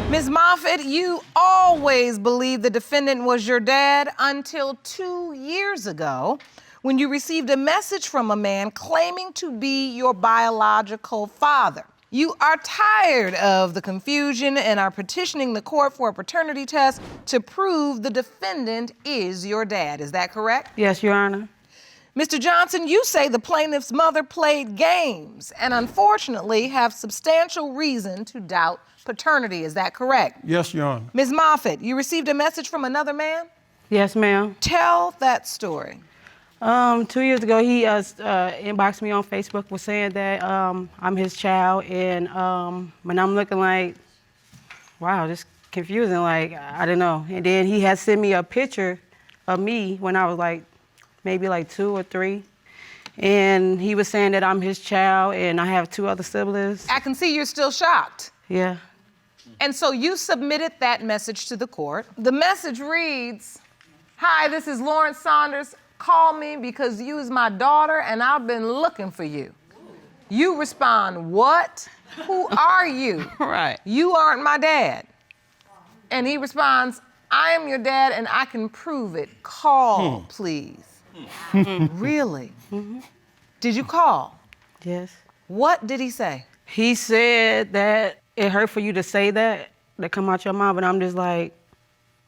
Ms. Moffett, you always believed the defendant was your dad until 2 years ago when you received a message from a man claiming to be your biological father. You are tired of the confusion and are petitioning the court for a paternity test to prove the defendant is your dad. Is that correct? Yes, Your Honor. Mr. Johnson, you say the plaintiff's mother played games and unfortunately have substantial reason to doubt paternity. Is that correct? Yes, Your Honor. Ms. Moffett, you received a message from another man? Yes, ma'am. Tell that story. 2 years ago, he inboxed me on Facebook, was saying that I'm his child, and when I'm looking like, wow, this confusing, like, I don't know. And then he had sent me a picture of me when I was like, maybe like 2 or 3. And he was saying that I'm his child and I have 2 other siblings. I can see you're still shocked. Yeah. And so you submitted that message to the court. The message reads, "Hi, this is Lawrence Saunders. Call me because you is my daughter and I've been looking for you." You respond, "What? Who are you?" Right. "You aren't my dad." And he responds, "I am your dad and I can prove it. Call, please." Really? Mm-hmm. Did you call? Yes. What did he say? He said that it hurt for you to say that come out your mouth, but I'm just like,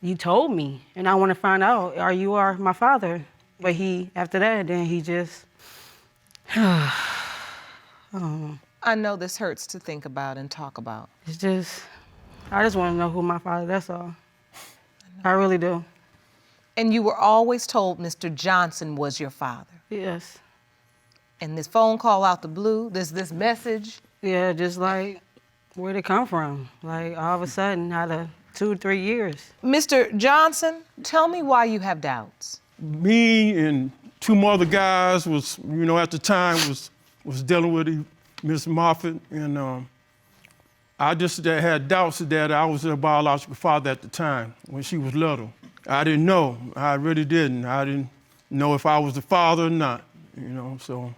you told me, and I want to find out, you are my father. But after that, then he just, I know this hurts to think about and talk about. it's just, I just want to know who my father, that's all. I really do. And you were always told Mr. Johnson was your father. Yes. And this phone call out the blue, this message. Yeah, just like, where'd it come from? Like, all of a sudden, out of 2 or 3 years. Mr. Johnson, tell me why you have doubts. Me and 2 more other guys was, at the time was dealing with Miss Moffett, and I just had doubts that I was her biological father at the time when she was little. I didn't know. I really didn't. I didn't know if I was the father or not, so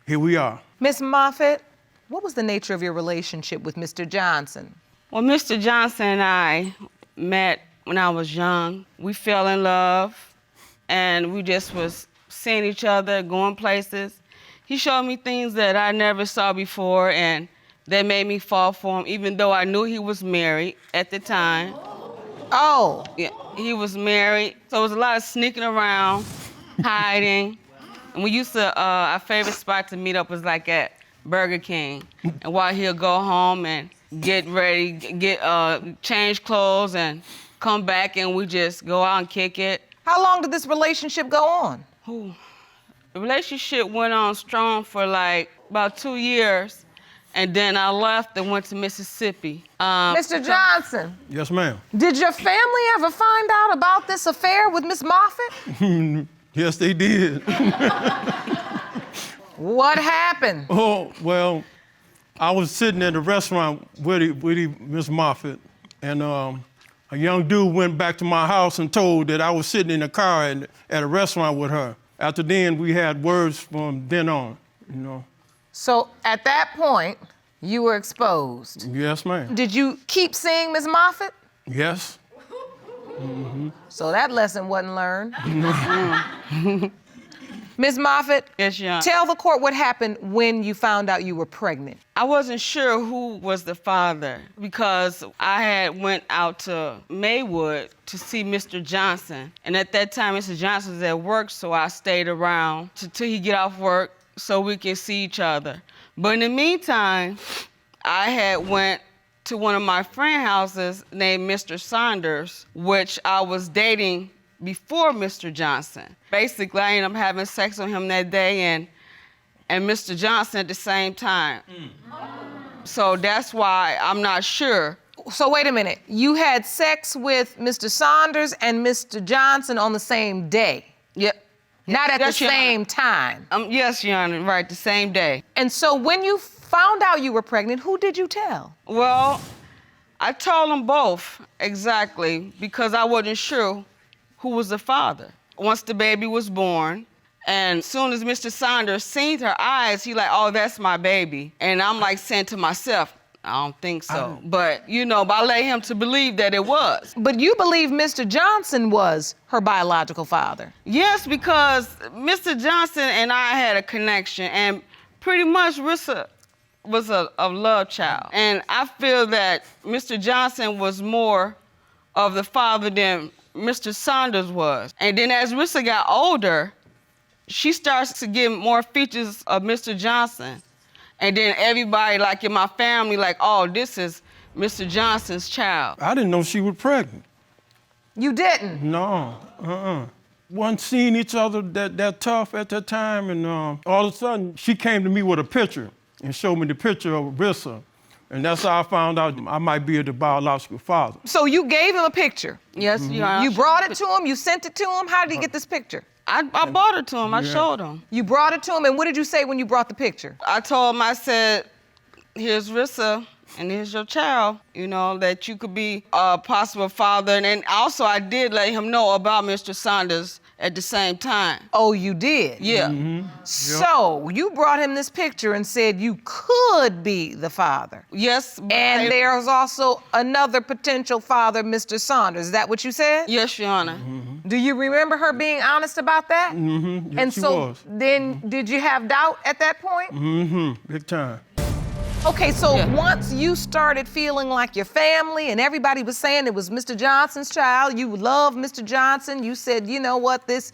here we are. Miss Moffett, what was the nature of your relationship with Mr. Johnson? Well, Mr. Johnson and I met when I was young. We fell in love, and we just was seeing each other, going places. He showed me things that I never saw before, and that made me fall for him, even though I knew he was married at the time. Oh. Yeah, he was married, so it was a lot of sneaking around, hiding. And we used to, our favorite spot to meet up was like at Burger King. And while he'll go home and get ready, change clothes and come back, and we just go out and kick it. How long did this relationship go on? Ooh. The relationship went on strong for like about 2 years, and then I left and went to Mississippi. Mr. Johnson. Yes, ma'am. Did your family ever find out about this affair with Miss Moffett? Yes, they did. What happened? Oh, well, I was sitting at a restaurant with Miss Moffett, and a young dude went back to my house and told that I was sitting in a car at a restaurant with her. After then, we had words from then on, So at that point, you were exposed. Yes, ma'am. Did you keep seeing Miss Moffett? Yes. So that lesson wasn't learned. Ms. Moffett, Yes, Your Honor. tell the court what happened when you found out you were pregnant. I wasn't sure who was the father because I had went out to Maywood to see Mr. Johnson. And at that time, Mr. Johnson was at work, so I stayed around till he get off work so we could see each other. But in the meantime, I had went to one of my friend houses named Mr. Saunders, which I was dating before Mr. Johnson. Basically, I ended up having sex with him that day and Mr. Johnson at the same time. So that's why I'm not sure. So wait a minute, you had sex with Mr. Saunders and Mr. Johnson on the same day? Yep. Not at the Yes, Your Honor. same time? Yes, Your Honor, right, the same day. And so when you found out you were pregnant, who did you tell? Well, I told them both, exactly, because I wasn't sure who was the father. Once the baby was born, and as soon as Mr. Saunders seen her eyes, he like, oh, that's my baby. And I'm like saying to myself, I don't think so. But, I led him to believe that it was. But you believe Mr. Johnson was her biological father. Yes, because Mr. Johnson and I had a connection, and pretty much Rissa was a love child. And I feel that Mr. Johnson was more of the father than Mr. Saunders was. And then as Rissa got older, she starts to get more features of Mr. Johnson. And then everybody, like in my family, like, oh, this is Mr. Johnson's child. I didn't know she was pregnant. You didn't? No, Wasn't seeing each other that tough at that time, and all of a sudden, she came to me with a picture and showed me the picture of Rissa. And that's how I found out I might be the biological father. So you gave him a picture? Yes, You brought it to him? You sent it to him? How did he get this picture? I brought it to him. I showed him. You brought it to him, and what did you say when you brought the picture? I told him, I said, here's Rissa, and here's your child, that you could be a possible father. And then also I did let him know about Mr. Saunders at the same time. Oh, you did? Yeah. So you brought him this picture and said you could be the father. Yes. And there's also another potential father, Mr. Saunders. Is that what you said? Yes, Your Honor. Do you remember her being honest about that? Mm-hmm. And she so was. then did you have doubt at that point? Mm-hmm. Big time. Okay, so once you started feeling like your family and everybody was saying it was Mr. Johnson's child, you love Mr. Johnson, you said, you know what, this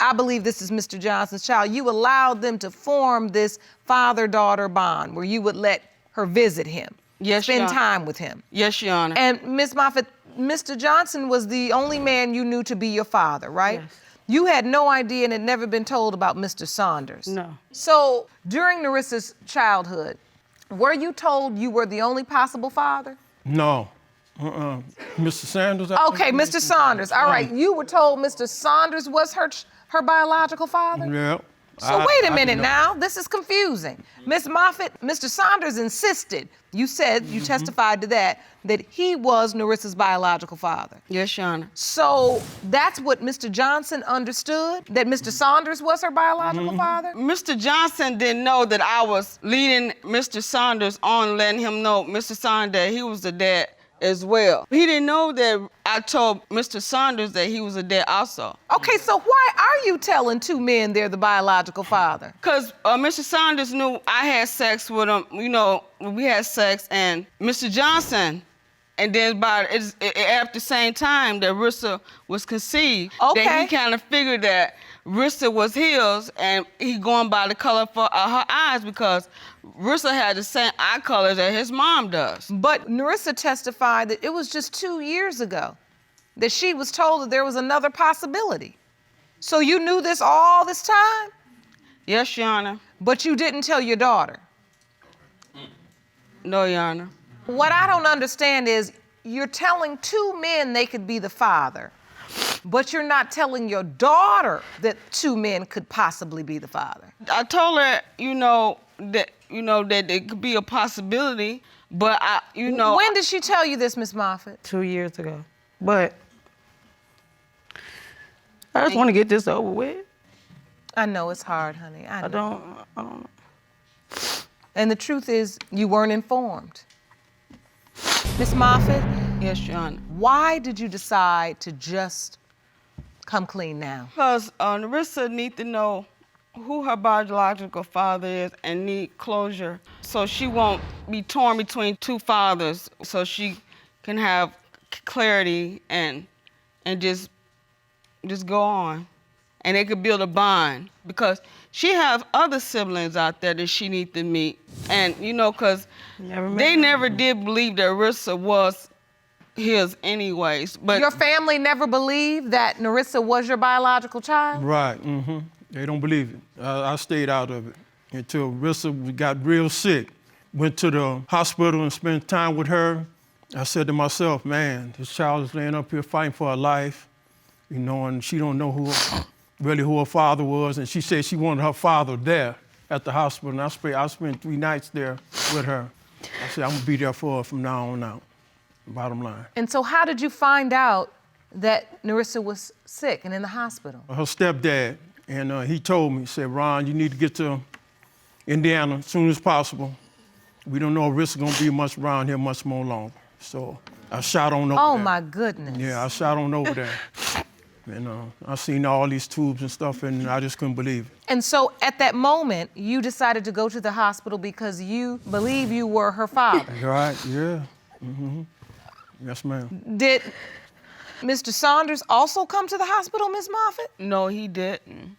I believe this is Mr. Johnson's child. You allowed them to form this father-daughter bond where you would let her visit him, yes, spend time with him. Yes, Your Honor. And Ms. Moffett, Mr. Johnson was the only man you knew to be your father, right? Yes. You had no idea and had never been told about Mr. Saunders. No. So during Nerissa's childhood, were you told you were the only possible father? No. Mr. Sanders? Okay, Mr. Saunders. All right, you were told Mr. Saunders was her biological father? Yeah. So wait a minute now, this is confusing. Ms. Moffett, Mr. Saunders insisted, you said, you testified to that he was Nerissa's biological father. Yes, Your Honor. So that's what Mr. Johnson understood, that Mr. Saunders was her biological father? Mr. Johnson didn't know that I was leading Mr. Saunders on, letting him know, Mr. Saunders, that he was the dad as well. He didn't know that I told Mr. Saunders that he was a dad also. Okay, so why are you telling two men they're the biological father? Because Mr. Saunders knew I had sex with him, we had sex, and Mr. Johnson, and then at the same time that Rissa was conceived, that he kind of figured that Rissa was his, and he going by the color for her eyes because Rissa had the same eye color that his mom does. But Nerissa testified that it was just 2 years ago that she was told that there was another possibility. So you knew this all this time? Yes, Your Honor. But you didn't tell your daughter? No, Your Honor. What I don't understand is you're telling two men they could be the father, but you're not telling your daughter that two men could possibly be the father. I told her, that it could be a possibility, but When did she tell you this, Miss Moffett? 2 years ago. But I just want to get this over with. I know it's hard, honey. I know. I don't know. And the truth is, you weren't informed. Miss Moffett? Yes, Your Honor. Why did you decide to just come clean now? Because Nerissa needs to know who her biological father is and need closure so she won't be torn between two fathers, so she can have clarity and just go on. And they could build a bond because she has other siblings out there that she needs to meet. And, because they never did believe that Nerissa was his anyways. But your family never believed that Nerissa was your biological child? Right, They don't believe it. I stayed out of it until Rissa got real sick. Went to the hospital and spent time with her. I said to myself, man, this child is laying up here fighting for her life, and she don't know who her father was. And she said she wanted her father there at the hospital. And I spent 3 nights there with her. I said, I'm gonna be there for her from now on out, bottom line. And so how did you find out that Nerissa was sick and in the hospital? Her stepdad, and he told me, he said, Ron, you need to get to Indiana as soon as possible we don't know if Rick's gonna be much around here much more longer. So I shot on over there. Oh my goodness. Yeah, I shot on over there. And I seen all these tubes and stuff, and I just couldn't believe it. And so at that moment, you decided to go to the hospital because you believe you were her father. Right, yeah. Yes, ma'am. Did Mr. Saunders also come to the hospital, Ms. Moffett? No, he didn't.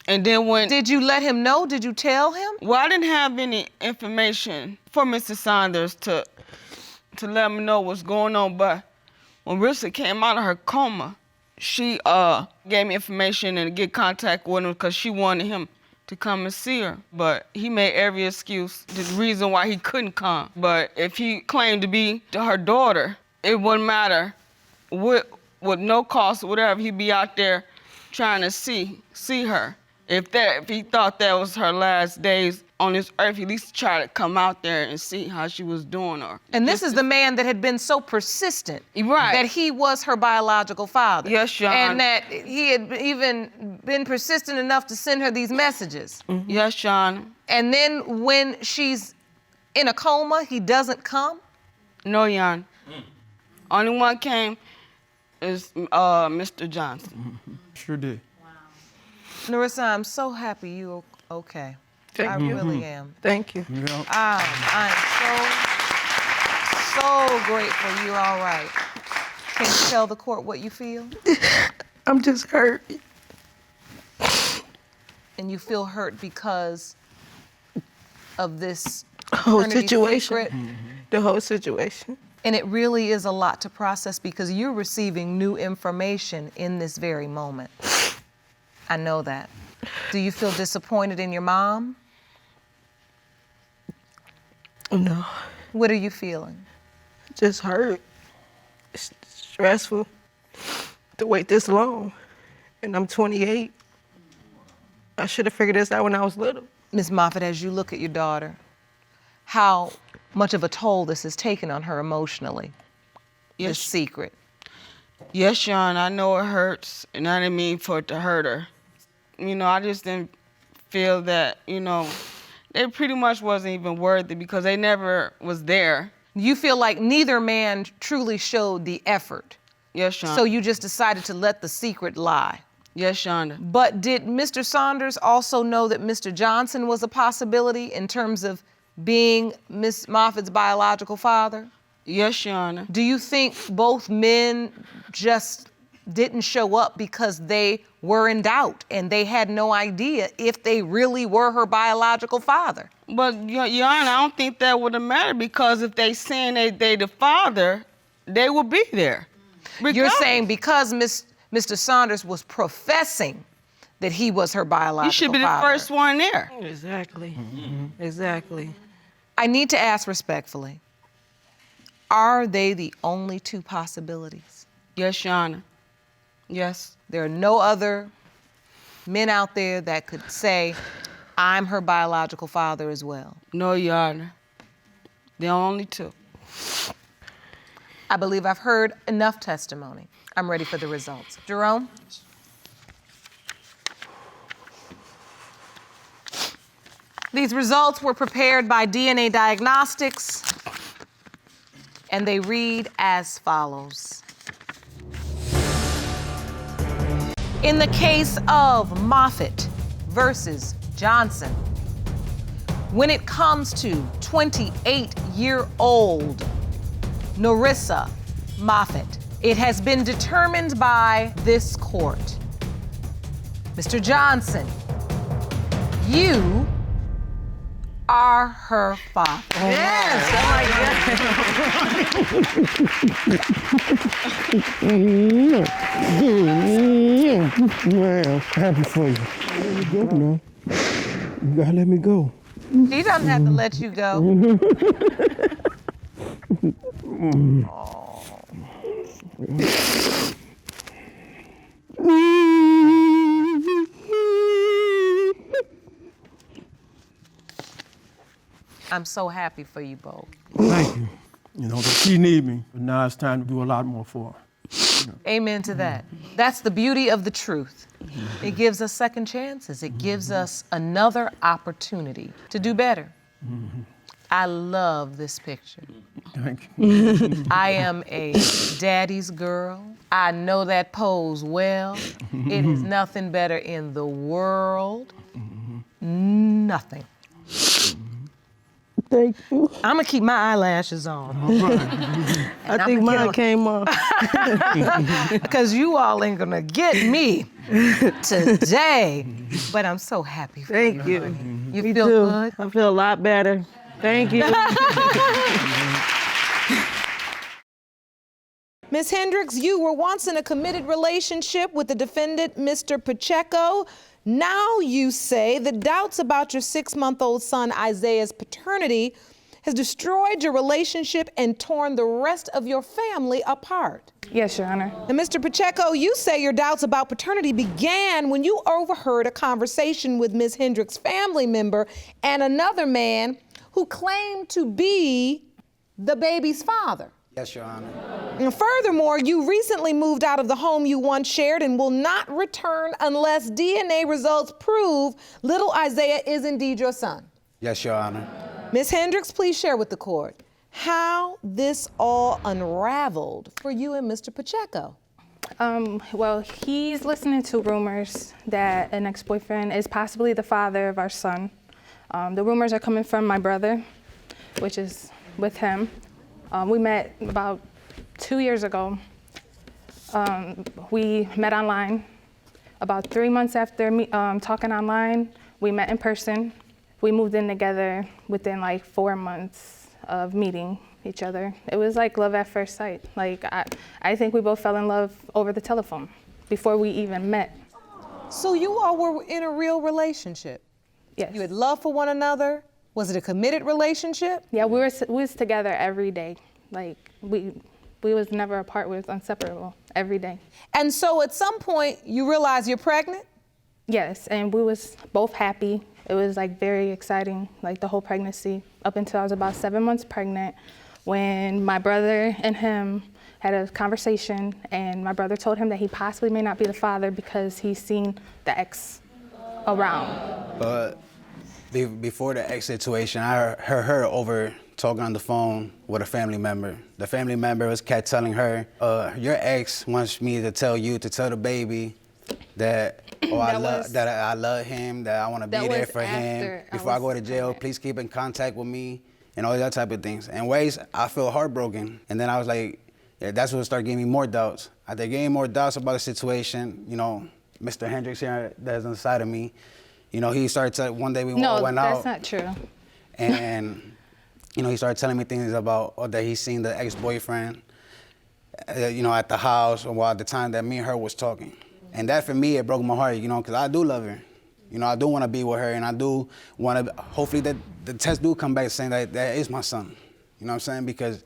And then when... Did you let him know? Did you tell him? Well, I didn't have any information for Mr. Saunders to let him know what's going on, but when Rissa came out of her coma, she gave me information and get contact with him because she wanted him to come and see her. But he made every excuse, the reason why he couldn't come. But if he claimed to be her daughter, it wouldn't matter. With no cost or whatever, he'd be out there trying to see her. If he thought that was her last days on this earth, he at least try to come out there and see how she was doing. And this is the man that had been so persistent Right. that he was her biological father. Yes, Your And Honor. that he had even been persistent enough to send her these messages. Yes, Your Honor. And then when she's in a coma, he doesn't come? No, Your Honor. Only one came is Mr. Johnson. Sure did. Narissa, I'm so happy you're okay. Thank I you. really am. Thank you. Yeah. I'm so grateful you're all right. Can you tell the court what you feel? I'm just hurt. And you feel hurt because of this Whole paternity situation. secret? The whole situation. And it really is a lot to process because you're receiving new information in this very moment. I know that. Do you feel disappointed in your mom? No, What are you feeling? just hurt. It's stressful to wait this long. And I'm 28. I should have figured this out when I was little. Ms. Moffett, as you look at your daughter, how much of a toll this has taken on her emotionally, this secret? Yes, Your Honor, I know it hurts, and I didn't mean for it to hurt her. I just didn't feel that, they pretty much wasn't even worthy because they never was there. You feel like neither man truly showed the effort, Yes, Your Honor. so you just decided to let the secret lie. Yes, Your Honor. But did Mr. Saunders also know that Mr. Johnson was a possibility in terms of being Miss Moffett's biological father? Yes, Your Honor. Do you think both men just didn't show up because they were in doubt and they had no idea if they really were her biological father? But, Your Honor, I don't think that would have mattered because if they saying they the father, they would be there. You're Regardless. saying because Mr. Saunders was professing that he was her biological You should be the father. first one there. Exactly. Exactly. I need to ask respectfully, are they the only two possibilities? Yes, Your Honor. Yes. There are no other men out there that could say, I'm her biological father as well. No, Your Honor. They're only two. I believe I've heard enough testimony. I'm ready for the results. Jerome? These results were prepared by DNA Diagnostics, and they read as follows. In the case of Moffett versus Johnson, when it comes to 28-year-old Narissa Moffett, it has been determined by this court. Mr. Johnson, you are her father. Yes, Man, I'm happy for you. Let me go now. You gotta let me go. He doesn't have to let you go. I'm so happy for you both. Thank you. But she need me. But now it's time to do a lot more for her. Amen to that. That's the beauty of the truth. It gives us second chances. It gives us another opportunity to do better. I love this picture. Thank you. I am a daddy's girl. I know that pose well. It is nothing better in the world. Nothing. Thank you. I'm gonna keep my eyelashes on. I think mine came off. Because you all ain't gonna get me today. But I'm so happy for you. Thank you. You Me feel too. good? I feel a lot better. Thank you. Ms. Hendricks, you were once in a committed relationship with the defendant, Mr. Pacheco. Now you say the doubts about your 6-month-old son Isaiah's paternity has destroyed your relationship and torn the rest of your family apart. Yes, Your Honor. Now, Mr. Pacheco, you say your doubts about paternity began when you overheard a conversation with Ms. Hendricks' family member and another man who claimed to be the baby's father. Yes, Your Honor. And furthermore, you recently moved out of the home you once shared and will not return unless DNA results prove little Isaiah is indeed your son. Yes, Your Honor. Ms. Hendricks, please share with the court how this all unraveled for you and Mr. Pacheco. Well, he's listening to rumors that an ex-boyfriend is possibly the father of our son. The rumors are coming from my brother, which is with him. We met about 2 years ago. We met online. About 3 months after talking online, we met in person. We moved in together within like 4 months of meeting each other. It was like love at first sight. Like I think we both fell in love over the telephone before we even met. So you all were in a real relationship? Yes. You had love for one another? Was it a committed relationship? Yeah, we was together every day. Like we was never apart. We was inseparable every day. And so at some point you realize you're pregnant? Yes, and we was both happy. It was like very exciting, like the whole pregnancy, up until I was about 7 months pregnant, when my brother and him had a conversation, and my brother told him that he possibly may not be the father because he's seen the ex around. But before the ex situation, I heard her over talking on the phone with a family member. The family member was kept telling her, your ex wants me to tell you to tell the baby that I love him, that I want to be there for him. Before I go to jail, please keep in contact with me, and all that type of things. In ways, I feel heartbroken. And then I was like, yeah, that's what started giving me more doubts. After gaining more doubts about the situation, you know, Mr. Hendricks here, that's on the side of me, you know, he started to, one day we went out. No, that's not true. And, you know, he started telling me things about that he's seen the ex-boyfriend, you know, at the house, or at the time that me and her was talking. And that, for me, it broke my heart, you know, because I do love her. You know, I do want to be with her, and I do want to, hopefully that the test do come back saying that that is my son. You know what I'm saying? Because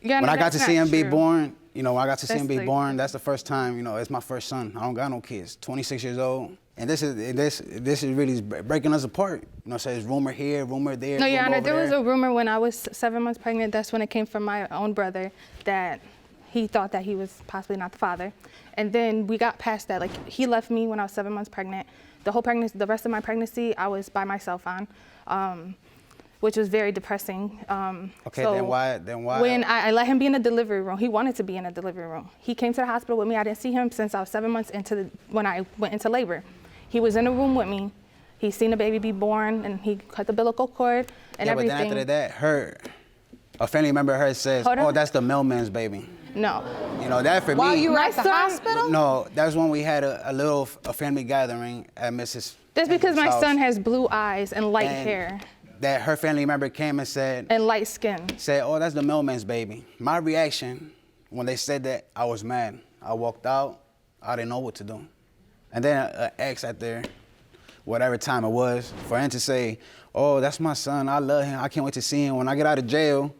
when I got to see him be born, you know, when I got to see him be born, that's the first time, you know, it's my first son. I don't got no kids, 26 years old. And this is really breaking us apart. You know, so it's rumor here, rumor there. No, Your Honor, there was a rumor when I was 7 months pregnant. That's when it came from my own brother that he thought that he was possibly not the father. And then we got past that. Like, he left me when I was 7 months pregnant. The whole pregnancy, the rest of my pregnancy, I was by myself on, which was very depressing. Okay, so then why? When I let him be in the delivery room, he wanted to be in the delivery room. He came to the hospital with me. I didn't see him since I was 7 months when I went into labor. He was in the room with me. He seen the baby be born, and he cut the umbilical cord and everything. Yeah, but then after that, a family member of hers says, oh, that's the mailman's baby. No. You know, that for me. While you were at the hospital? No, that was when we had a family gathering at Mrs. That's because my house. son has blue eyes and light hair. That her family member came and said. And light skin. Said, oh, that's the mailman's baby. My reaction when they said that, I was mad. I walked out. I didn't know what to do. And then an ex at there, whatever time it was, for him to say, oh, that's my son. I love him. I can't wait to see him. When I get out of jail,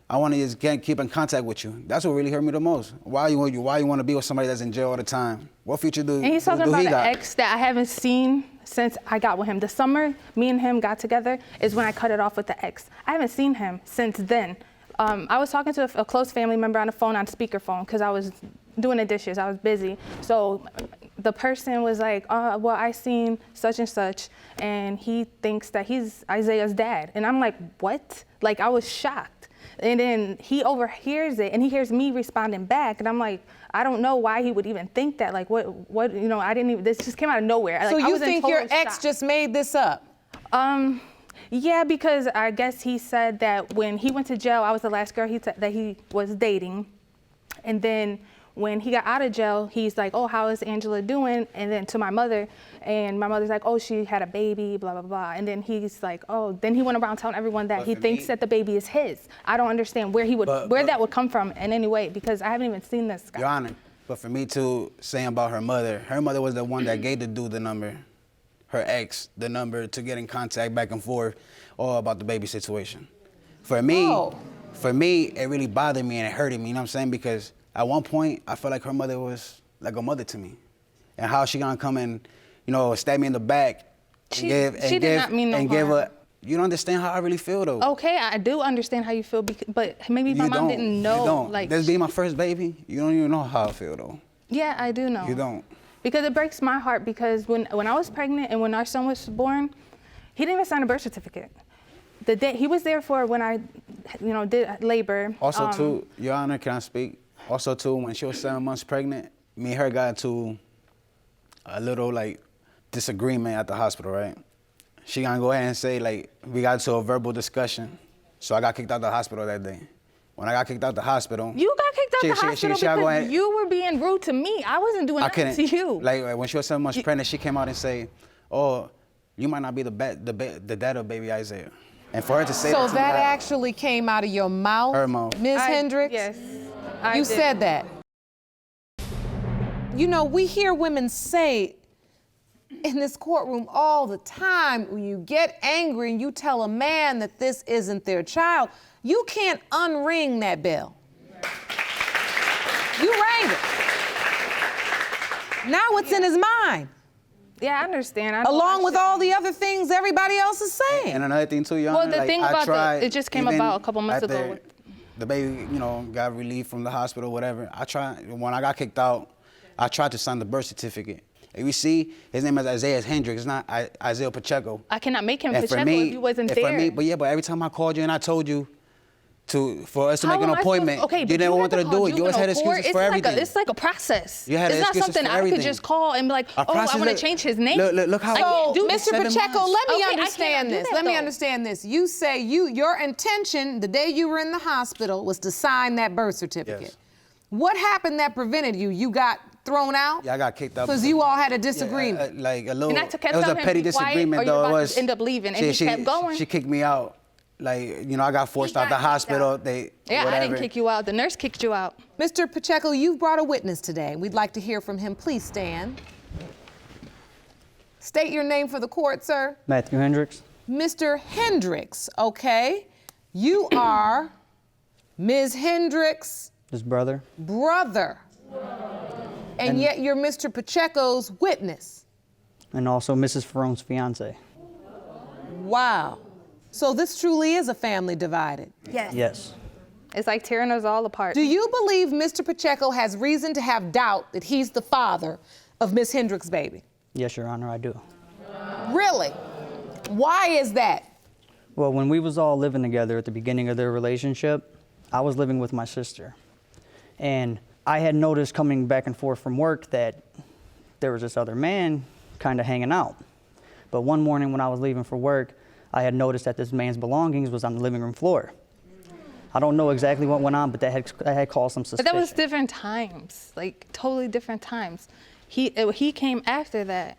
I want to just keep in contact with you. That's what really hurt me the most. Why you want to be with somebody that's in jail all the time? What future do? And he's talking about an ex that I haven't seen since I got with him. The summer me and him got together is when I cut it off with the ex. I haven't seen him since then. I was talking to a close family member on the phone on speakerphone because I was doing the dishes. I was busy. So the person was like, well, I seen such and such, and he thinks that he's Isaiah's dad. And I'm like, what? Like, I was shocked. And then he overhears it, and he hears me responding back, and I'm like, I don't know why he would even think that. Like, what, you know, I didn't even, this just came out of nowhere. So like, I you was in think total your ex shock. just made this up? Yeah, because I guess he said that when he went to jail, I was the last girl that he was dating. And then when he got out of jail, he's like, oh, how is Angela doing? And then to my mother, and my mother's like, oh, she had a baby, blah, blah, blah. And then he's like, oh, then he went around telling everyone that he thinks that the baby is his. I don't understand where that would come from in any way, because I haven't even seen this guy. Your Honor, but for me too, saying about her mother was the one that gave the dude the number, her ex, the number to get in contact back and forth, all about the baby situation. For me, it really bothered me and it hurted me, you know what I'm saying? Because at one point, I felt like her mother was like a mother to me. And how she gonna come and, you know, stab me in the back and did not mean no harm. You don't understand how I really feel though. Okay, I do understand how you feel, but maybe my mom didn't know. You don't. Like, This being my first baby, you don't even know how I feel though. Yeah, I do know. You don't. Because it breaks my heart, because when I was pregnant and when our son was born, he didn't even sign a birth certificate. The day he was there for when I, you know, did labor. Also too, Your Honor, can I speak? Also too, when she was 7 months pregnant, me and her got into a little like disagreement at the hospital, right? She gonna go ahead and say like, we got into a verbal discussion. So I got kicked out of the hospital that day. When I got kicked out of the hospital. You got kicked out the hospital because you were being rude to me. I wasn't doing nothing to you. Like when she was 7 months pregnant, she came out and say, oh, you might not be the dad of baby Isaiah. And for her to say so that to that me, actually came out of your mouth? Her mouth. Ms. Hendricks? Yes. You said that. You know, we hear women say in this courtroom all the time, when you get angry and you tell a man that this isn't their child, you can't unring that bell. You rang it. Now it's in his mind. Yeah, I understand. Along with all the other things everybody else is saying. And another thing too, Your Honor, well, the thing about it just came about a couple months ago. The baby, you know, got relieved from the hospital, whatever. When I got kicked out, I tried to sign the birth certificate. If you see, his name is Isaiah Hendricks, it's not Isaiah Pacheco. I cannot make him Pacheco if he wasn't there. But every time I called you and I told you for us to make an appointment, okay, you never wanted to do it. You always had excuses for everything. It's like a process. You had it's not something I could just call and be like, oh, I want to change his name. Look how. So, Mr. Pacheco, let me Okay, understand this. Let me understand this. You say your intention the day you were in the hospital was to sign that birth certificate. Yes. What happened that prevented you? You got thrown out? Yeah, I got kicked out. Because you all had a disagreement. Like a little. And I kept it was a telling him, petty be quiet, disagreement or you're though. about It was. to end up leaving, and he kept going. She kicked me out. Like, you know, I got forced out the hospital. Yeah, I didn't kick you out. The nurse kicked you out. Mr. Pacheco, you've brought a witness today. We'd like to hear from him. Please stand. State your name for the court, sir. Matthew Hendricks. Mr. Hendricks, okay. You are Ms. Hendricks' His brother. brother. And yet you're Mr. Pacheco's witness. And also Mrs. Ferrone's fiance. Wow. So this truly is a family divided. Yes. Yes. It's like tearing us all apart. Do you believe Mr. Pacheco has reason to have doubt that he's the father of Ms. Hendricks' baby? Yes, Your Honor, I do. Really? Why is that? Well, when we was all living together at the beginning of their relationship, I was living with my sister. And I had noticed coming back and forth from work that there was this other man kind of hanging out. But one morning when I was leaving for work, I had noticed that this man's belongings was on the living room floor. I don't know exactly what went on, but that had caused some suspicion. But that was different times, like totally different times. He came after that,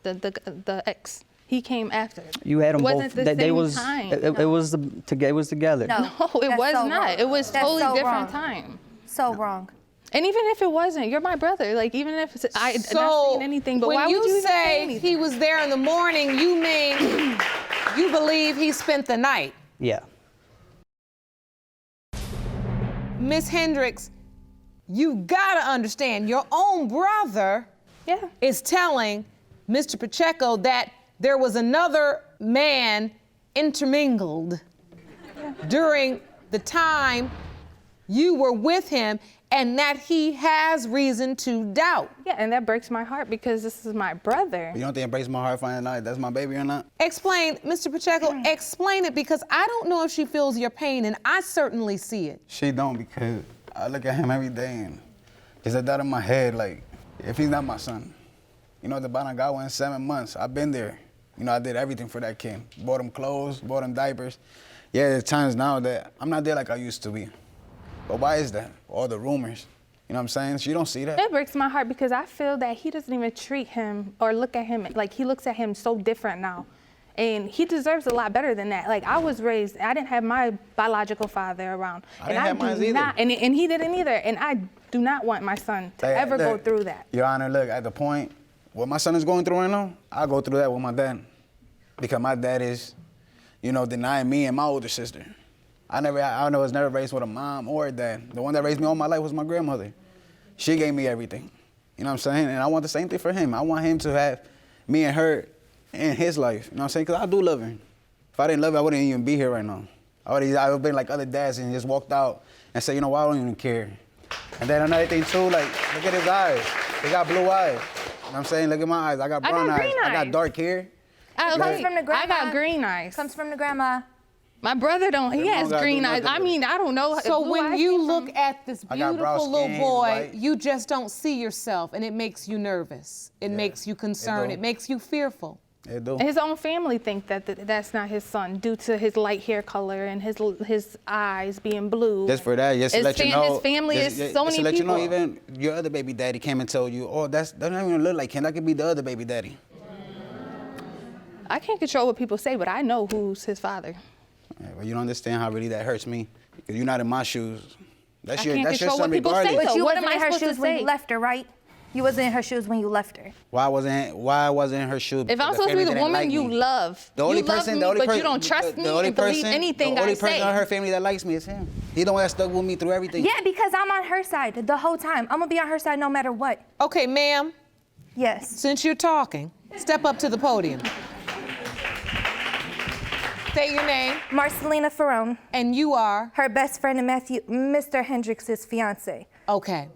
the ex. He came after. You had them both. It was together. No, it was not. It was totally different time. So wrong. And even if it wasn't, you're my brother. Like even if I not saying anything, but why would you even say anything? He was there in the morning, you mean you believe he spent the night? Yeah. Miss Hendricks, you gotta understand, your own brother is telling Mr. Pacheco that there was another man intermingled during the time you were with him, and that he has reason to doubt. Yeah, and that breaks my heart because this is my brother. You don't think it breaks my heart finding out that's my baby or not? Explain, Mr. Pacheco, explain it, because I don't know if she feels your pain, and I certainly see it. She don't, because I look at him every day and there's a doubt in my head, like, if he's not my son. You know, the bond I got went 7 months. I've been there. You know, I did everything for that kid. Bought him clothes, bought him diapers. Yeah, there's times now that I'm not there like I used to be. But why is that? All the rumors. You know what I'm saying? She don't see that. That breaks my heart because I feel that he doesn't even treat him or look at him, like he looks at him so different now. And he deserves a lot better than that. Like, I was raised, I didn't have my biological father around. I didn't have mine either. And he didn't either. And I do not want my son to ever go through that. Your Honor, look, at the point, what my son is going through right now, I'll go through that with my dad. Because my dad is, you know, denying me and my older sister. I was never raised with a mom or a dad. The one that raised me all my life was my grandmother. She gave me everything. You know what I'm saying? And I want the same thing for him. I want him to have me and her in his life. You know what I'm saying? Because I do love her. If I didn't love her, I wouldn't even be here right now. I would have been like other dads and just walked out and said, you know what, I don't even care. And then another thing too, like, look at his eyes. He got blue eyes. You know what I'm saying? Look at my eyes. I got brown eyes. I got dark hair. Comes from the grandma. I got green eyes. Comes from the grandma. My brother don't, he has green eyes. I mean, I don't know. So when you look at this beautiful little boy, white. you just don't see yourself, and it makes you nervous. It makes you concerned. It makes you fearful. It do. His own family think that that's not his son due to his light hair color and his eyes being blue. Just for that, just to let you know. His family is so many people. Just to let you know, people. even your other baby daddy came and told you, oh, that don't even look like him. That could be the other baby daddy. I can't control what people say, but I know who's his father. Yeah, well, you don't understand how really that hurts me. Because you're not in my shoes. That's I your can't control son what people say, regardless. But you What wasn't am I in her supposed to shoes when say? you left her, right? You wasn't in her shoes when you left her. Why wasn't in her shoes? If I'm supposed to be the woman you love, the only you love person, me, the only but person, you don't trust me the only and believe person, anything the only I person say. in her family that likes me is him. He the one that stuck with me through everything. Yeah, because I'm on her side the whole time. I'm gonna be on her side no matter what. Okay, ma'am, Yes. since you're talking, step up to the podium. Say your name, Marcelina Ferrone, and you are? her best friend and Mr. Hendricks' fiance. Okay.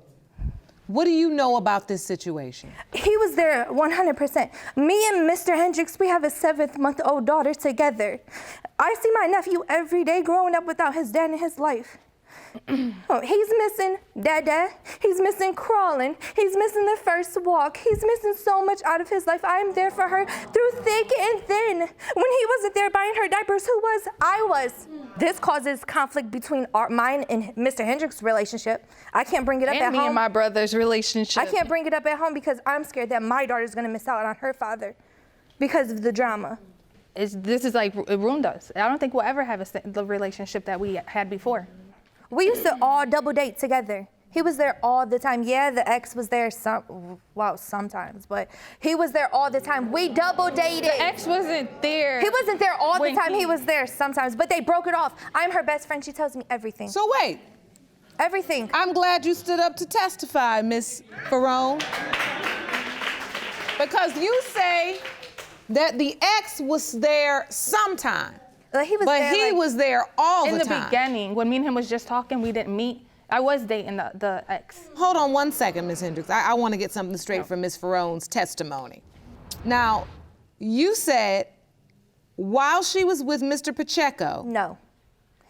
What do you know about this situation? He was there 100%. Me and Mr. Hendricks, we have a 7-month-old daughter together. I see my nephew every day growing up without his dad in his life. Oh, he's missing Dada. He's missing crawling. He's missing the first walk. He's missing so much out of his life. I'm there for her through thick and thin. When he wasn't there buying her diapers, who was? I was. This causes conflict between mine and Mr. Hendricks' relationship. I can't bring it up at me home. and my brother's relationship. I can't bring it up at home because I'm scared that my daughter's gonna miss out on her father because of the drama. This is like it ruined us. I don't think we'll ever have the relationship that we had before. We used to all double date together. He was there all the time. Yeah, the ex was there sometimes, but he was there all the time. We double dated. The ex wasn't there. He wasn't there all the when time. He was there sometimes, but they broke it off. I'm her best friend. She tells me everything. So wait, Everything. I'm glad you stood up to testify, Miss Ferrone. Because you say that the ex was there sometime. He was but there, he like, was there all the time. In the beginning, when me and him was just talking, we didn't meet. I was dating the ex. Hold on one second, Ms. Hendricks. I want to get something straight from Ms. Ferrone's testimony. Now, you said while she was with Mr. Pacheco. No.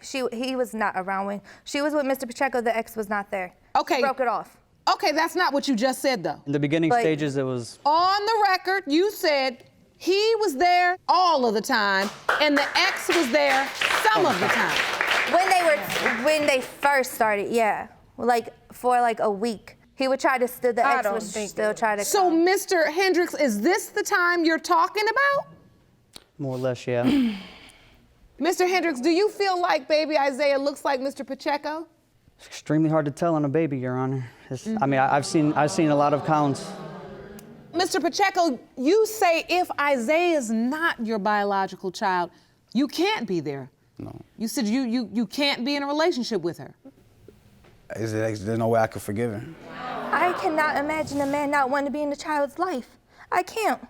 He was not around when she was with Mr. Pacheco. The ex was not there. Okay. He broke it off. Okay, that's not what you just said, though. In the beginning But- stages, it was On the record, you said he was there all of the time, and the ex was there some of the time. When they first started, yeah, like for like a week, he would try to the I ex don't would think still try to. So, come. Mr. Hendricks, is this the time you're talking about? more or less, yeah. Mr. Hendricks, do you feel like baby Isaiah looks like Mr. Pacheco? It's extremely hard to tell on a baby, Your Honor. I mean, I've seen a lot of counts. Mr. Pacheco, you say if Isaiah is not your biological child, you can't be there. No. You said you can't be in a relationship with her. There's no way I could forgive her. I cannot imagine a man not wanting to be in a child's life. I can't.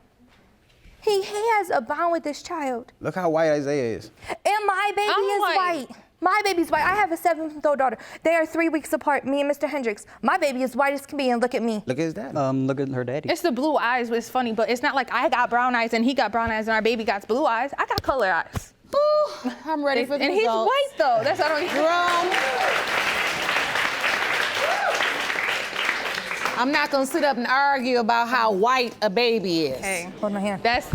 He has a bond with this child. Look how white Isaiah is. And my baby is white. My baby's white. I have a 7-month-old daughter. They are 3 weeks apart, me and Mr. Hendricks. My baby is white as can be, and look at me. Look at his dad. Look at her daddy. It's the blue eyes, it's funny, but it's not like I got brown eyes and he got brown eyes and our baby got blue eyes. I got color eyes. Ooh, I'm ready for the And results. he's white though. That's what I don't Jerome. I'm not gonna sit up and argue about how white a baby is. Hey, Hold my hand. that's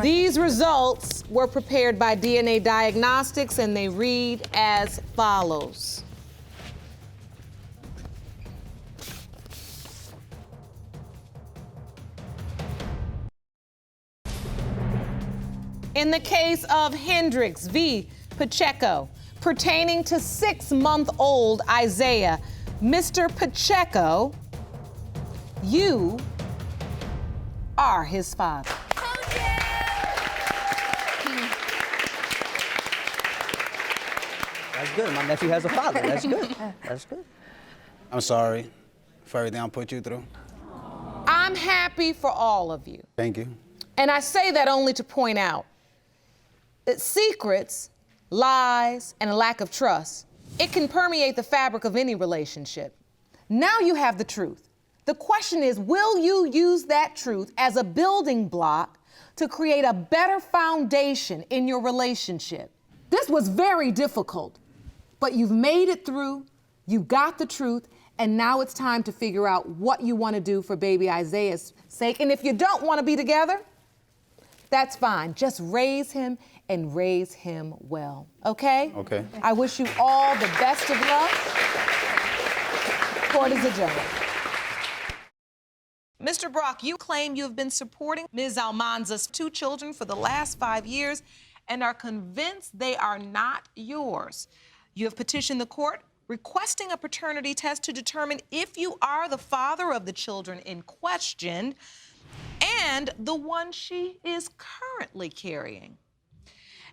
These results were prepared by DNA Diagnostics and they read as follows. In the case of Hendricks v. Pacheco, pertaining to 6-month-old Isaiah, Mr. Pacheco, you are his father. That's good. My nephew has a father. That's good. That's good. I'm sorry for everything I put you through. I'm happy for all of you. Thank you. And I say that only to point out that secrets, lies, and a lack of trust, it can permeate the fabric of any relationship. Now you have the truth. The question is, will you use that truth as a building block to create a better foundation in your relationship? This was very difficult, but you've made it through, you got the truth, and now it's time to figure out what you want to do for baby Isaiah's sake. And if you don't want to be together, that's fine. Just raise him and raise him well, okay? Okay. I wish you all the best of luck. Court is adjourned. Mr. Brock, you claim you have been supporting Ms. Almanza's 2 children for the last 5 years and are convinced they are not yours. You have petitioned the court requesting a paternity test to determine if you are the father of the children in question and the one she is currently carrying,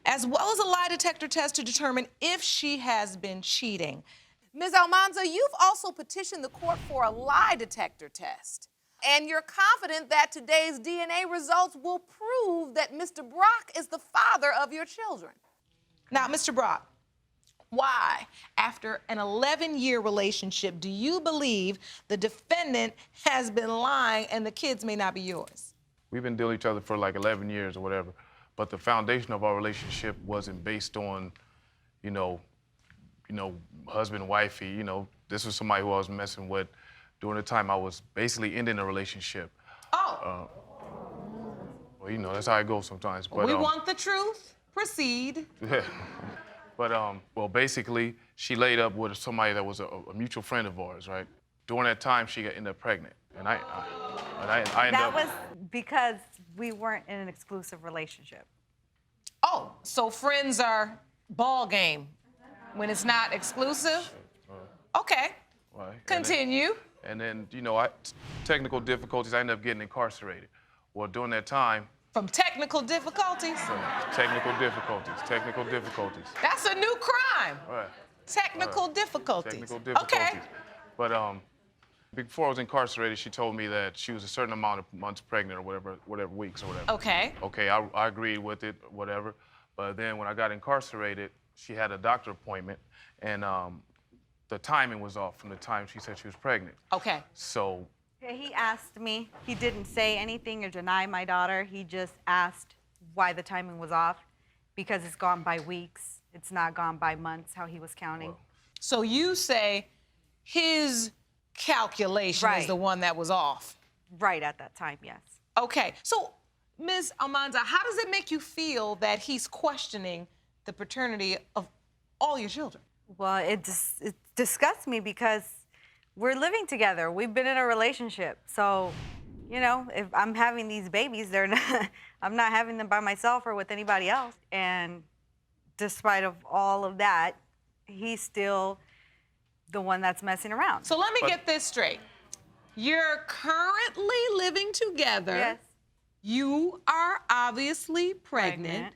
as well as a lie detector test to determine if she has been cheating. Ms. Almanza, you've also petitioned the court for a lie detector test. And you're confident that today's DNA results will prove that Mr. Brock is the father of your children. Now, Mr. Brock, why, after an 11-year relationship, do you believe the defendant has been lying and the kids may not be yours? We've been dealing with each other for like 11 years or whatever, but the foundation of our relationship wasn't based on, husband, wifey. This was somebody who I was messing with during the time I was basically ending a relationship. Oh. Well, that's how it goes sometimes. But We want the truth. Proceed. But basically, she laid up with somebody that was a mutual friend of ours, right? During that time, she ended up pregnant, and I ended That up. was because we weren't in an exclusive relationship. Oh, so friends are ball game when it's not exclusive? Okay. Right. Continue. And then, technical difficulties, I ended up getting incarcerated. Well, during that time. From technical difficulties? Technical difficulties. That's a new crime. Right. Technical difficulties. Technical difficulties. Okay. But before I was incarcerated, she told me that she was a certain amount of months pregnant or whatever weeks or whatever. Okay. Okay, I agreed with it, whatever. But then when I got incarcerated, she had a doctor appointment, and the timing was off from the time she said she was pregnant. Okay. So. He asked me, he didn't say anything or deny my daughter. He just asked why the timing was off, because it's gone by weeks. It's not gone by months, how he was counting. So you say his calculation is the one that was off? Right at that time, yes. Okay. So, Ms. Almanza, how does it make you feel that he's questioning the paternity of all your children? Well, it disgusts me because we're living together. We've been in a relationship. So, if I'm having these babies, I'm not having them by myself or with anybody else. And despite of all of that, he's still the one that's messing around. So let me get this straight. You're currently living together. Yes. You are obviously pregnant.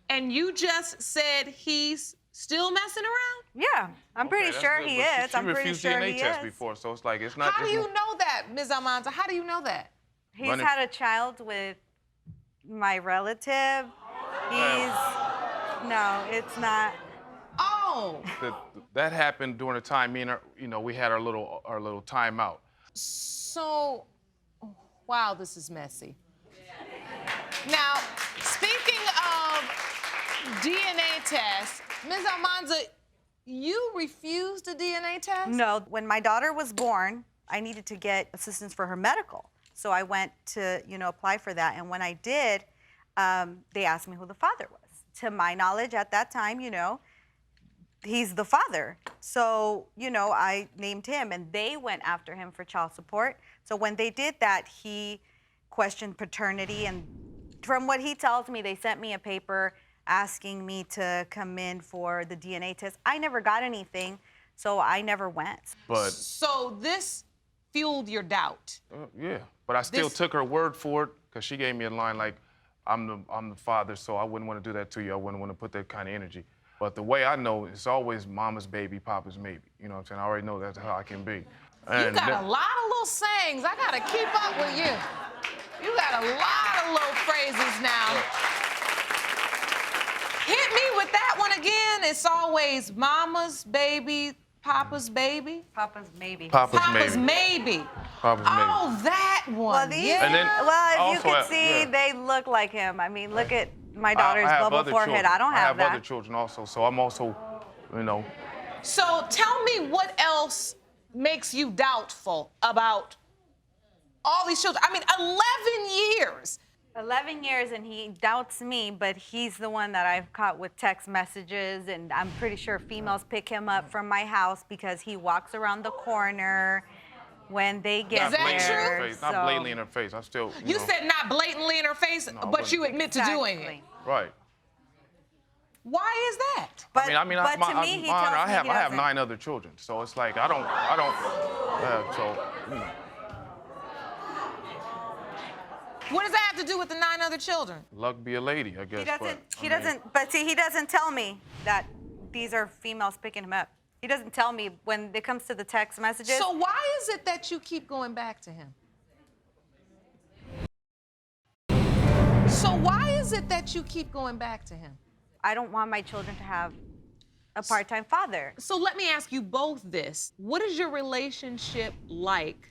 And you just said he's still messing around? Yeah, I'm pretty sure he is. I'm pretty sure he is. She refused DNA tests before, so it's like, it's not. How do you know that, Ms. Almanza? How do you know that? He's had a child with my relative. No, it's not. Oh, Oh. That happened during the time me and her, we had our little timeout. So, wow, this is messy. Now, speaking of DNA tests, Ms. Almanza, you refused a DNA test? No, when my daughter was born, I needed to get assistance for her medical. So I went to, apply for that. And when I did, they asked me who the father was. To my knowledge at that time, he's the father. So, I named him and they went after him for child support. So when they did that, he questioned paternity. And from what he tells me, they sent me a paper asking me to come in for the DNA test. I never got anything, so I never went. But So this fueled your doubt? yeah, but I still took her word for it because she gave me a line like, I'm the father, so I wouldn't want to do that to you. I wouldn't want to put that kind of energy. But the way I know, it's always mama's baby, papa's maybe. You know what I'm saying? I already know that's how I can be. You got a lot of little sayings. I got to keep up with you. You got a lot of little phrases now. Hit me with that one again. It's always mama's baby, papa's baby. Papa's maybe. Papa's Papa's maybe. maybe. Papa's Oh, that one. Well, these, yeah. And then well, if you also, can see, yeah. they look like him. I mean, look at my daughter's I have bubble other forehead. children. I don't have I have that. other children also, so I'm also, So tell me what else makes you doubtful about all these children. I mean, 11 years. 11 years and he doubts me, but he's the one that I've caught with text messages, and I'm pretty sure females pick him up from my house because he walks around the corner when they get Is that there. true? Not blatantly in her face. I still, You said not blatantly in her face, No, but but- you admit to doing it. Exactly. Right. Why is that? But, I mean, but to me, he tells me I have he doesn't. 9 other children, so it's like I don't, What does that have to do with the 9 other children? luck be a lady, I guess. He doesn't tell me that these are females picking him up. He doesn't tell me when it comes to the text messages. So why is it that you keep going back to him? So why is it that you keep going back to him? I don't want my children to have a part-time father. So let me ask you both this. What is your relationship like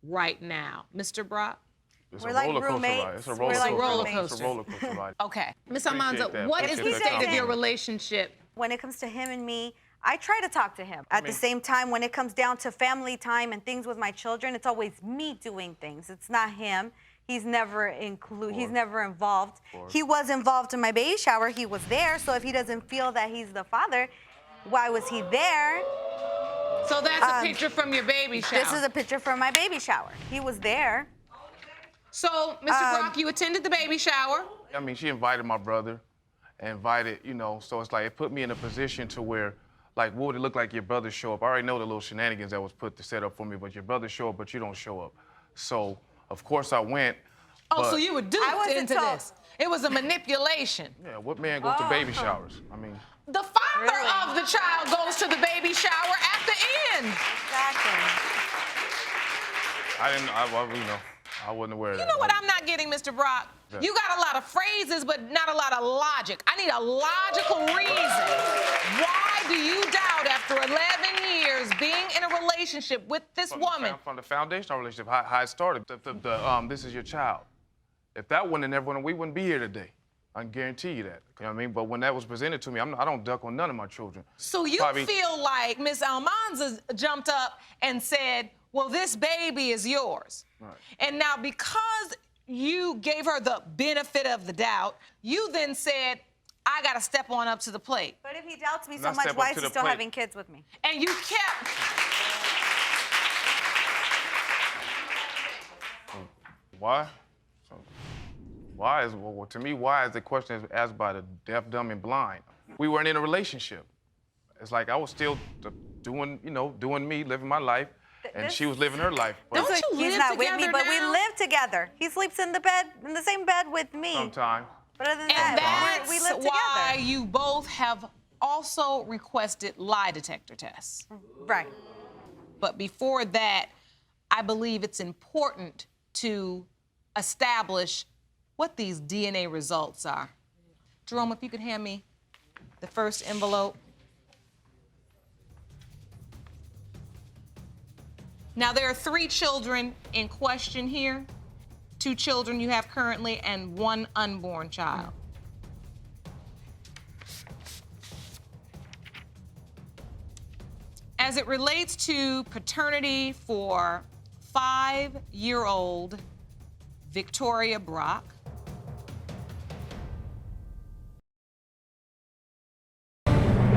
right now, Mr. Brock? It's We're a like roller coaster roommates. ride. It's a We're roller like coaster. roommates. It's a roller coaster ride. Okay. Ms. Appreciate Almanza, that. what is the Appreciate that state of your compliment. relationship? When it comes to him and me, I try to talk to him. At the same time, when it comes down to family time and things with my children, it's always me doing things. It's not him. He's never involved. He was involved in my baby shower. He was there. So if he doesn't feel that he's the father, why was he there? So that's a picture from your baby shower. This is a picture from my baby shower. He was there. So, Mr. Brock, you attended the baby shower. I mean, she invited my brother, so it's like it put me in a position to where, like, what would it look like your brother show up? I already know the little shenanigans that was put to set up for me, but your brother show up, but you don't show up. So, of course, I went. Oh, but, so you were duped into this. It was a manipulation. Yeah, what man goes to baby showers? I mean, The father of the child goes to the baby shower at the end. Exactly. I wasn't aware of that. You know what I'm not getting, Mr. Brock? Yeah. You got a lot of phrases, but not a lot of logic. I need a logical reason. Why do you doubt after 11 years being in a relationship with this woman? From the foundational relationship, how it started. This is your child. If that wasn't everyone, we wouldn't be here today. I can guarantee you that. You know what I mean? But when that was presented to me, I don't duck on none of my children. So you feel like Miss Almanza jumped up and said, well, this baby is yours. Right. And now because you gave her the benefit of the doubt, you then said, I got to step on up to the plate. But if he doubts me so Not much, step up why to is he the still plate. having kids with me? And you kept... Why? To me, why is the question asked by the deaf, dumb, and blind? We weren't in a relationship. It's like I was still doing me, living my life, and she was living her life. But Don't you He's live not with me, together but we now? live together. He sleeps in the same bed with me. sometime. But other than And that, that's we live why together. you both have also requested lie detector tests. Right. But before that, I believe it's important to establish what these DNA results are. Jerome, if you could hand me the first envelope. Now, there are 3 children in question here. 2 children you have currently and 1 unborn child. As it relates to paternity for 5-year-old Victoria Brock,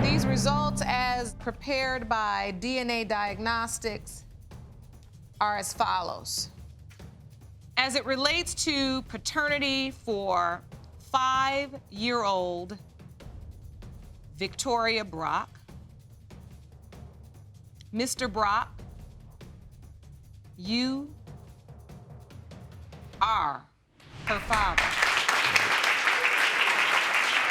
these results as prepared by DNA Diagnostics are as follows. As it relates to paternity for 5-year-old Victoria Brock, Mr. Brock, you are her father.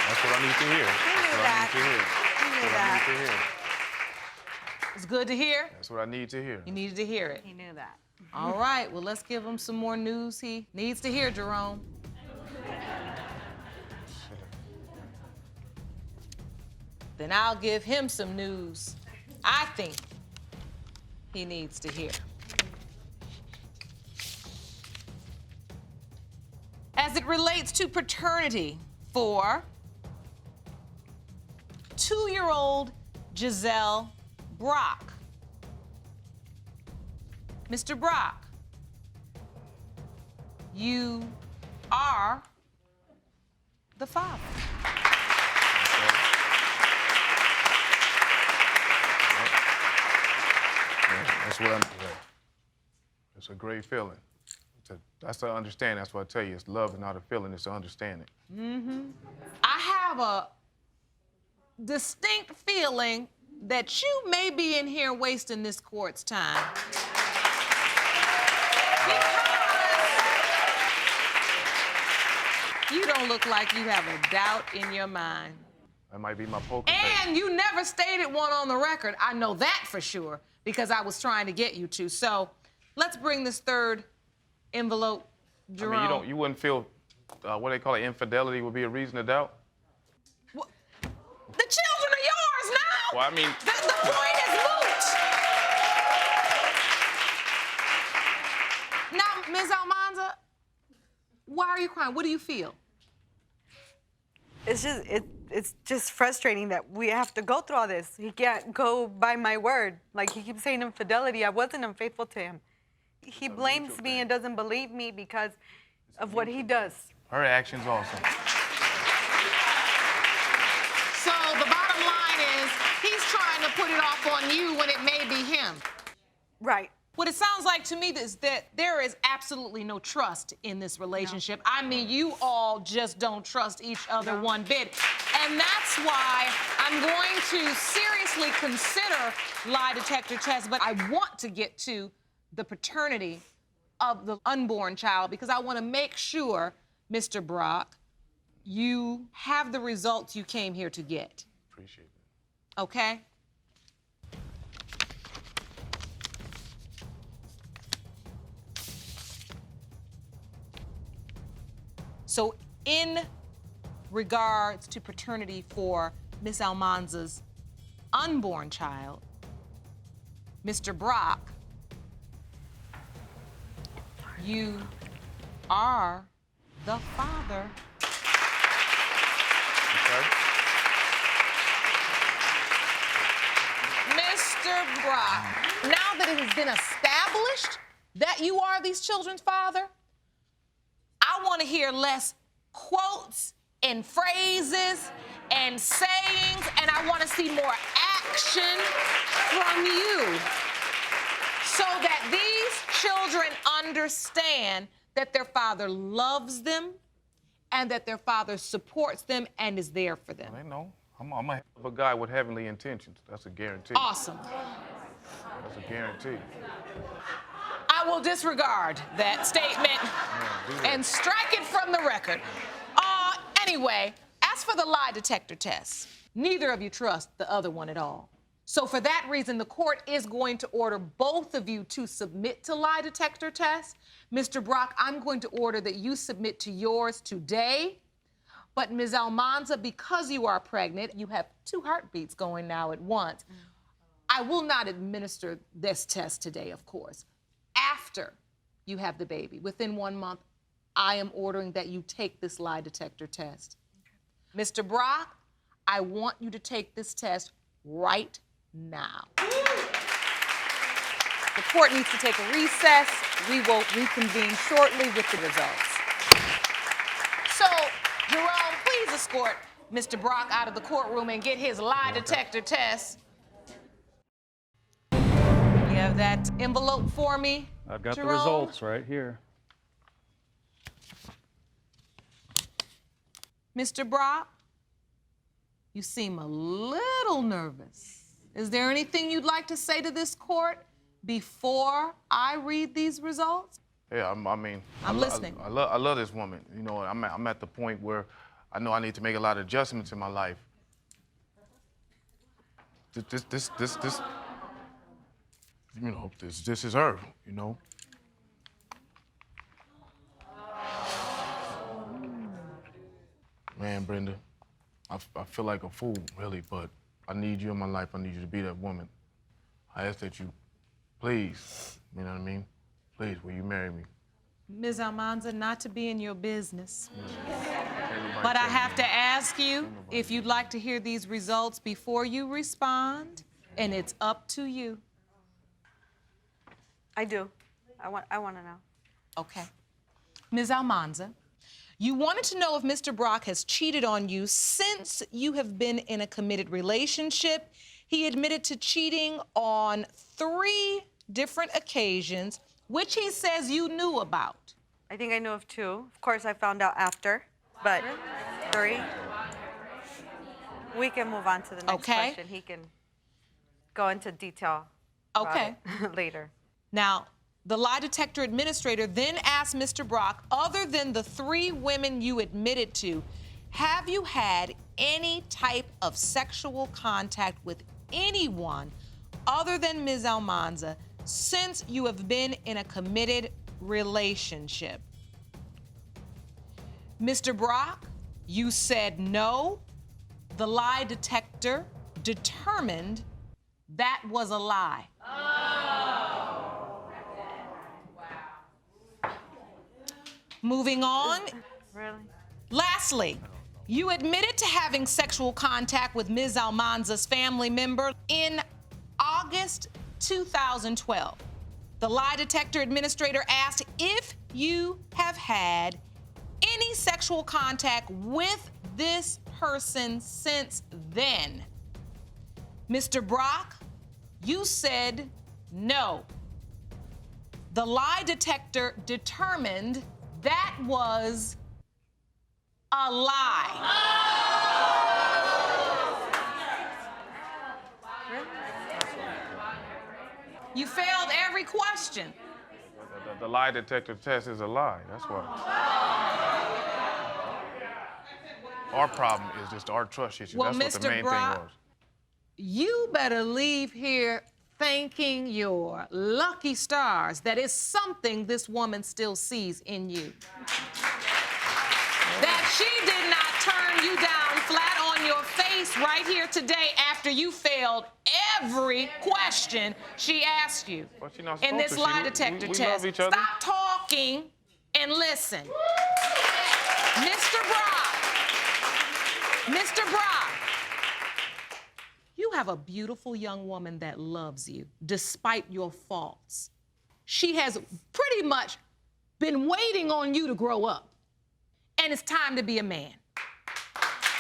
That's what I need to hear. That's what I need to hear. He knew That's what I need to hear. It's good to hear. That's what I need to hear. You needed to hear it. He knew that. All right, well, let's give him some more news he needs to hear, Jerome. Then I'll give him some news I think he needs to hear. As it relates to paternity for 2-year-old Giselle Brock. Mr. Brock, you are the father. That's what I'm. It's a great feeling. That's the understanding. That's what I tell you. It's love and not a feeling. It's an understanding. I have a distinct feeling that you may be in here wasting this court's time. You don't look like you have a doubt in your mind. That might be my poker face. And you never stated one on the record. I know that for sure because I was trying to get you to. So let's bring this third envelope, Jerome. I mean, you wouldn't feel what they call it, infidelity would be a reason to doubt? Well, the children are yours now. Well, I mean, The point is moot. Now, Ms. Almanza, why are you crying? What do you feel? It's just frustrating that we have to go through all this. He can't go by my word. Like, he keeps saying infidelity. I wasn't unfaithful to him. He blames me and doesn't believe me because of what he does. her actions also. So the bottom line is he's trying to put it off on you when it may be him. Right. What it sounds like to me is that there is absolutely no trust in this relationship. No. I mean, you all just don't trust each other one bit. And that's why I'm going to seriously consider lie detector tests, but I want to get to the paternity of the unborn child because I want to make sure, Mr. Brock, you have the results you came here to get. Appreciate it. Okay? So in regards to paternity for Miss Almanza's unborn child, Mr. Brock, you are the father. Okay. Mr. Brock, now that it has been established that you are these children's father, I want to hear less quotes and phrases and sayings, and I want to see more action from you so that these children understand that their father loves them and that their father supports them and is there for them. Well, they know. I'm a guy with heavenly intentions. That's a guarantee. Awesome. That's a guarantee. I will disregard that statement and strike it from the record. Anyway, as for the lie detector test, neither of you trust the other one at all. So for that reason, the court is going to order both of you to submit to lie detector tests. Mr. Brock, I'm going to order that you submit to yours today. But Ms. Almanza, because you are pregnant, you have 2 heartbeats going now at once. I will not administer this test today, of course. After you have the baby, within 1 month, I am ordering that you take this lie detector test. Mr. Brock, I want you to take this test right now. The court needs to take a recess. We will reconvene shortly with the results. So, Jerome, please escort Mr. Brock out of the courtroom and get his lie detector test. You have that envelope for me, I've got Jerome? the results right here. Mr. Brock, you seem a little nervous. Is there anything you'd like to say to this court before I read these results? Yeah, I mean, I'm listening. I love this woman. You know, I'm at the point where I know I need to make a lot of adjustments in my life. This you know, this is her, you know. Man, Brenda, I feel like a fool, really, but I need you in my life. I need you to be that woman. I ask that you, please, you know what I mean? Please, will you marry me? Ms. Almanza, not to be in your business, but I have to ask you if you'd like to hear these results before you respond, and it's up to you. I do. I want to know. Okay. Ms. Almanza, you wanted to know if Mr. Brock has cheated on you since you have been in a committed relationship. He admitted to cheating on 3 different occasions, which he says you knew about. I think I knew of 2. Of course, I found out after, but 3. We can move on to the next question. He can go into detail about it later. Now, the lie detector administrator then asked Mr. Brock, other than the 3 women you admitted to, have you had any type of sexual contact with anyone other than Ms. Almanza since you have been in a committed relationship? Mr. Brock, you said no. The lie detector determined that was a lie. Moving on. Really? Lastly, you admitted to having sexual contact with Ms. Almanza's family member in August 2012. The lie detector administrator asked if you have had any sexual contact with this person since then. Mr. Brock, you said no. The lie detector determined that was a lie. You failed every question. The lie detector test is a lie, that's why. Our problem is just our trust issue. Well, That's what the Mr. main Brock, thing was. you better leave here thanking your lucky stars that is something this woman still sees in you. That she did not turn you down flat on your face right here today after you failed every question she asked you in this lie detector test. Love each other. Stop talking and listen. Mr. Brock, you have a beautiful young woman that loves you despite your faults. She has pretty much been waiting on you to grow up, and it's time to be a man.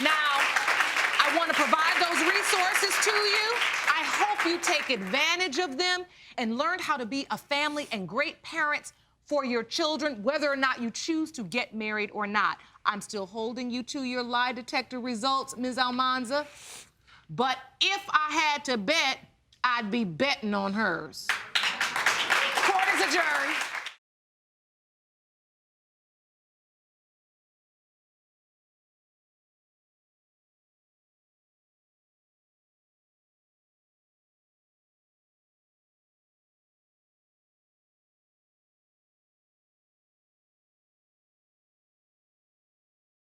Now, I want to provide those resources to you. I hope you take advantage of them and learn how to be a family and great parents for your children, whether or not you choose to get married or not. I'm still holding you to your lie detector results, Ms. Almanza. But if I had to bet, I'd be betting on hers. Court is adjourned.